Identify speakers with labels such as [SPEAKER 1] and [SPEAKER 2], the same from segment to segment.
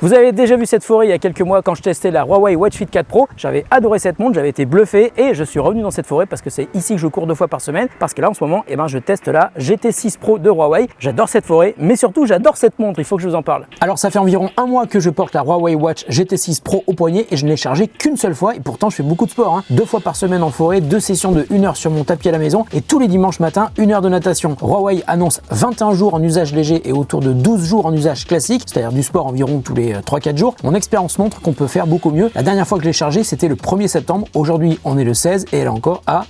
[SPEAKER 1] Vous avez déjà vu cette forêt il y a quelques mois quand je testais la Huawei Watch Fit 4 Pro. J'avais adoré cette montre, j'avais été bluffé et je suis revenu dans cette forêt parce que c'est ici que je cours 2 fois par semaine. Parce que là en ce moment, je teste la GT6 Pro de Huawei. J'adore cette forêt, mais surtout j'adore cette montre, il faut que je vous en parle. Alors ça fait environ 1 mois que je porte la Huawei Watch GT6 Pro au poignet et je ne l'ai chargée qu'une seule fois et pourtant je fais beaucoup de sport. 2 fois par semaine en forêt, 2 sessions de 1 heure sur mon tapis à la maison et tous les dimanches matin 1 heure de natation. Huawei annonce 21 jours en usage léger et autour de 12 jours en usage classique, c'est-à-dire du sport environ tous les 3-4 jours. Mon expérience montre qu'on peut faire beaucoup mieux. La dernière fois que je l'ai chargée, c'était le 1er septembre. Aujourd'hui, on est le 16 et elle est encore à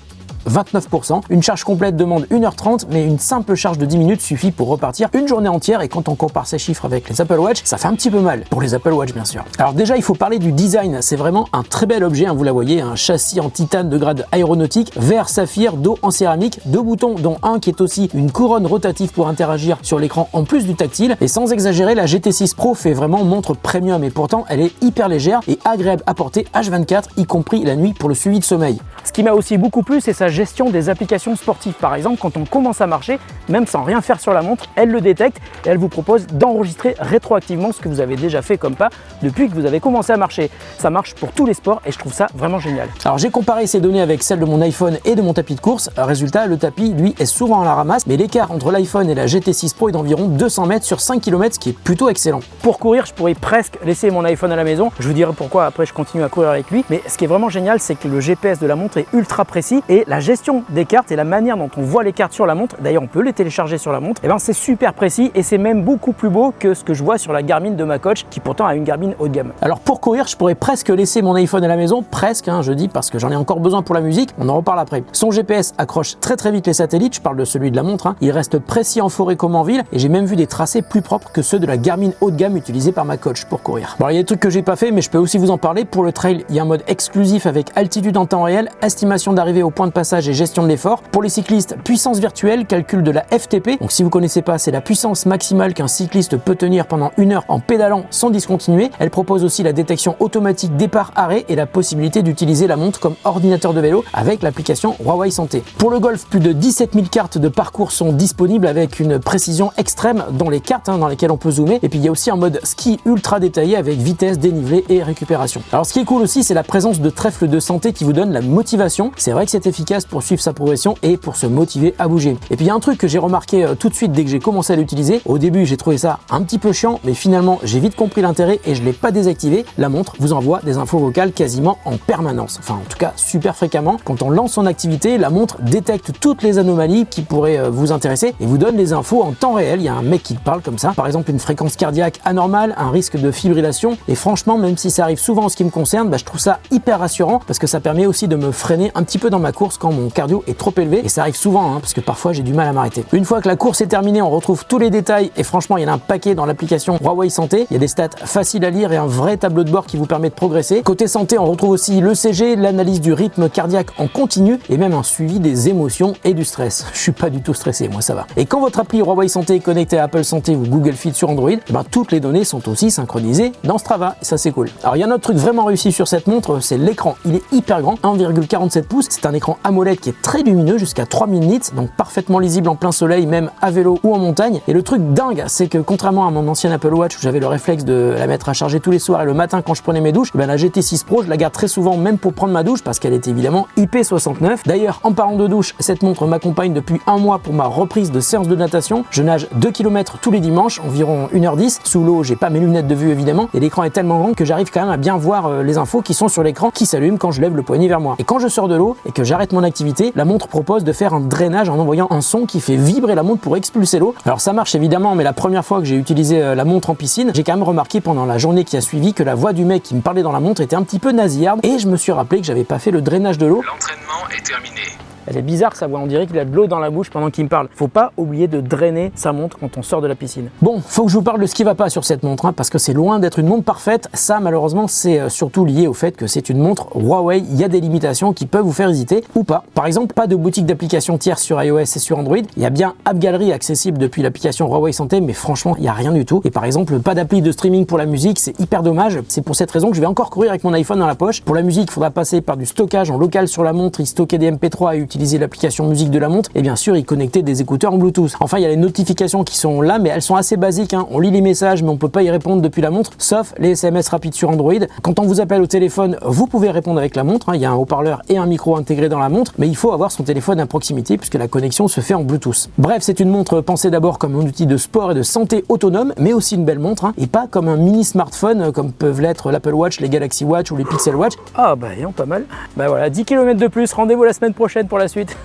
[SPEAKER 1] 29%. Une charge complète demande 1h30, mais une simple charge de 10 minutes suffit pour repartir une journée entière. Et quand on compare ces chiffres avec les Apple Watch, ça fait un petit peu mal pour les Apple Watch, bien sûr. Alors déjà, il faut parler du design. C'est vraiment un très bel objet, vous la voyez, un châssis en titane de grade aéronautique, vert saphir, dos en céramique, 2 boutons, dont un qui est aussi une couronne rotative pour interagir sur l'écran en plus du tactile. Et sans exagérer, la GT6 Pro fait vraiment montre premium et pourtant elle est hyper légère et agréable à porter H24, y compris la nuit pour le suivi de sommeil. Ce qui m'a aussi beaucoup plu, c'est sa gestion des applications sportives. Par exemple, quand on commence à marcher, même sans rien faire sur la montre, elle le détecte et elle vous propose d'enregistrer rétroactivement ce que vous avez déjà fait comme pas depuis que vous avez commencé à marcher. Ça marche pour tous les sports et je trouve ça vraiment génial. Alors j'ai comparé ces données avec celles de mon iPhone et de mon tapis de course. Résultat, le tapis, lui, est souvent à la ramasse, mais l'écart entre l'iPhone et la GT6 Pro est d'environ 200 mètres sur 5 km, ce qui est plutôt excellent. Pour courir, je pourrais presque laisser mon iPhone à la maison. Je vous dirai pourquoi après je continue à courir avec lui. Mais ce qui est vraiment génial, c'est que le GPS de la montre est ultra précis et la gestion des cartes et la manière dont on voit les cartes sur la montre, d'ailleurs on peut les télécharger sur la montre, c'est super précis et c'est même beaucoup plus beau que ce que je vois sur la Garmin de ma coach qui pourtant a une Garmin haut de gamme. Alors pour courir, je pourrais presque laisser mon iPhone à la maison, presque, je dis parce que j'en ai encore besoin pour la musique, on en reparle après. Son GPS accroche très vite les satellites, je parle de celui de la montre, il reste précis en forêt comme en ville et j'ai même vu des tracés plus propres que ceux de la Garmin haut de gamme utilisés par ma coach pour courir. Bon, il y a des trucs que j'ai pas fait mais je peux aussi vous en parler. Pour le trail, il y a un mode exclusif avec altitude en temps réel, estimation d'arrivée au point de passage et gestion de l'effort. Pour les cyclistes, puissance virtuelle, calcul de la FTP. Donc si vous connaissez pas, c'est la puissance maximale qu'un cycliste peut tenir pendant 1 heure en pédalant sans discontinuer. Elle propose aussi la détection automatique départ-arrêt et la possibilité d'utiliser la montre comme ordinateur de vélo avec l'application Huawei Santé. Pour le golf, plus de 17 000 cartes de parcours sont disponibles avec une précision extrême dans les cartes dans lesquelles on peut zoomer. Et puis il y a aussi un mode ski ultra détaillé avec vitesse, dénivelé et récupération. Alors ce qui est cool aussi, c'est la présence de trèfles de santé qui vous donne la motivation. C'est vrai que c'est efficace pour suivre sa progression et pour se motiver à bouger. Et puis il y a un truc que j'ai remarqué tout de suite dès que j'ai commencé à l'utiliser. Au début, j'ai trouvé ça un petit peu chiant, mais finalement, j'ai vite compris l'intérêt et je l'ai pas désactivé. La montre vous envoie des infos vocales quasiment en permanence. Enfin, en tout cas, super fréquemment. Quand on lance son activité, la montre détecte toutes les anomalies qui pourraient vous intéresser et vous donne les infos en temps réel. Il y a un mec qui parle comme ça. Par exemple, une fréquence cardiaque anormale, un risque de fibrillation. Et franchement, même si ça arrive souvent en ce qui me concerne, je trouve ça hyper rassurant parce que ça permet aussi de me freiner un petit peu dans ma course quand mon cardio est trop élevé et ça arrive souvent parce que parfois j'ai du mal à m'arrêter. Une fois que la course est terminée, on retrouve tous les détails et franchement il y en a un paquet dans l'application Huawei Santé. Il y a des stats faciles à lire et un vrai tableau de bord qui vous permet de progresser. Côté santé, on retrouve aussi l'ECG, l'analyse du rythme cardiaque en continu et même un suivi des émotions et du stress. Je suis pas du tout stressé, moi ça va. Et quand votre appli Huawei Santé est connectée à Apple Santé ou Google Fit sur Android, toutes les données sont aussi synchronisées dans Strava et ça c'est cool. Alors il y a un autre truc vraiment réussi sur cette montre, c'est l'écran. Il est hyper grand, 1,47 pouces. C'est un écran AMOLED qui est très lumineux jusqu'à 3000 nits, donc parfaitement lisible en plein soleil, même à vélo ou en montagne. Et le truc dingue, c'est que contrairement à mon ancien Apple Watch où j'avais le réflexe de la mettre à charger tous les soirs et le matin quand je prenais mes douches, la GT6 Pro, je la garde très souvent même pour prendre ma douche parce qu'elle est évidemment IP69. D'ailleurs, en parlant de douche, cette montre m'accompagne depuis 1 mois pour ma reprise de séance de natation. Je nage 2 km tous les dimanches, environ 1h10. Sous l'eau, j'ai pas mes lunettes de vue évidemment et l'écran est tellement grand que j'arrive quand même à bien voir les infos qui sont sur l'écran qui s'allument quand je lève le poignet vers moi. Et quand je sors de l'eau et que j'arrête mon activité, la montre propose de faire un drainage en envoyant un son qui fait vibrer la montre pour expulser l'eau. Alors ça marche évidemment, mais la première fois que j'ai utilisé la montre en piscine, j'ai quand même remarqué pendant la journée qui a suivi que la voix du mec qui me parlait dans la montre était un petit peu nasillarde et je me suis rappelé que j'avais pas fait le drainage de l'eau.
[SPEAKER 2] L'entraînement est terminé.
[SPEAKER 1] Elle est bizarre sa voix, on dirait qu'il a de l'eau dans la bouche pendant qu'il me parle. Faut pas oublier de drainer sa montre quand on sort de la piscine. Bon, faut que je vous parle de ce qui va pas sur cette montre, parce que c'est loin d'être une montre parfaite. Ça, malheureusement, c'est surtout lié au fait que c'est une montre Huawei. Il y a des limitations qui peuvent vous faire hésiter ou pas. Par exemple, pas de boutique d'applications tierces sur iOS et sur Android. Il y a bien App Gallery accessible depuis l'application Huawei Santé, mais franchement, il y a rien du tout. Et par exemple, pas d'appli de streaming pour la musique, c'est hyper dommage. C'est pour cette raison que je vais encore courir avec mon iPhone dans la poche. Pour la musique, il faudra passer par du stockage en local sur la montre, y stocker des MP3 à utiliser l'application musique de la montre et bien sûr y connecter des écouteurs en Bluetooth. Enfin, il y a les notifications qui sont là, mais elles sont assez basiques, hein. On lit les messages, mais on peut pas y répondre depuis la montre, sauf les SMS rapides sur Android. Quand on vous appelle au téléphone, vous pouvez répondre avec la montre, hein. Il y a un haut-parleur et un micro intégré dans la montre, mais il faut avoir son téléphone à proximité puisque la connexion se fait en Bluetooth. Bref, c'est une montre pensée d'abord comme un outil de sport et de santé autonome, mais aussi une belle montre, hein, et pas comme un mini smartphone comme peuvent l'être l'Apple Watch, les Galaxy Watch ou les Pixel Watch. Ah bah non, pas mal. Bah voilà, 10 km de plus, rendez-vous la semaine prochaine pour la suite.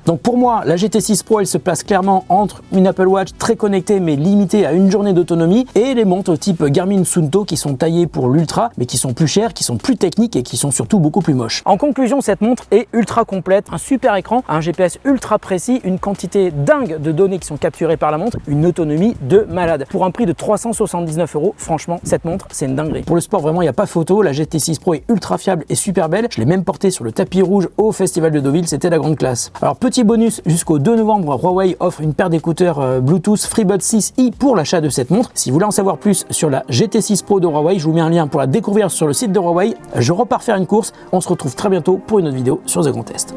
[SPEAKER 1] Donc pour moi, la GT6 Pro, elle se place clairement entre une Apple Watch très connectée mais limitée à une journée d'autonomie et les montres type Garmin Suunto qui sont taillées pour l'ultra mais qui sont plus chères, qui sont plus techniques et qui sont surtout beaucoup plus moches. En conclusion, cette montre est ultra complète, un super écran, un GPS ultra précis, une quantité dingue de données qui sont capturées par la montre, une autonomie de malade. Pour un prix de 379 €, franchement, cette montre, c'est une dinguerie. Pour le sport, vraiment, il n'y a pas photo. La GT6 Pro est ultra fiable et super belle. Je l'ai même portée sur le tapis rouge au Festival de Deauville, c'était la grande classe. Alors, petit bonus, jusqu'au 2 novembre, Huawei offre une paire d'écouteurs Bluetooth FreeBuds 6i pour l'achat de cette montre. Si vous voulez en savoir plus sur la GT6 Pro de Huawei, je vous mets un lien pour la découvrir sur le site de Huawei. Je repars faire une course. On se retrouve très bientôt pour une autre vidéo sur The Grand Test.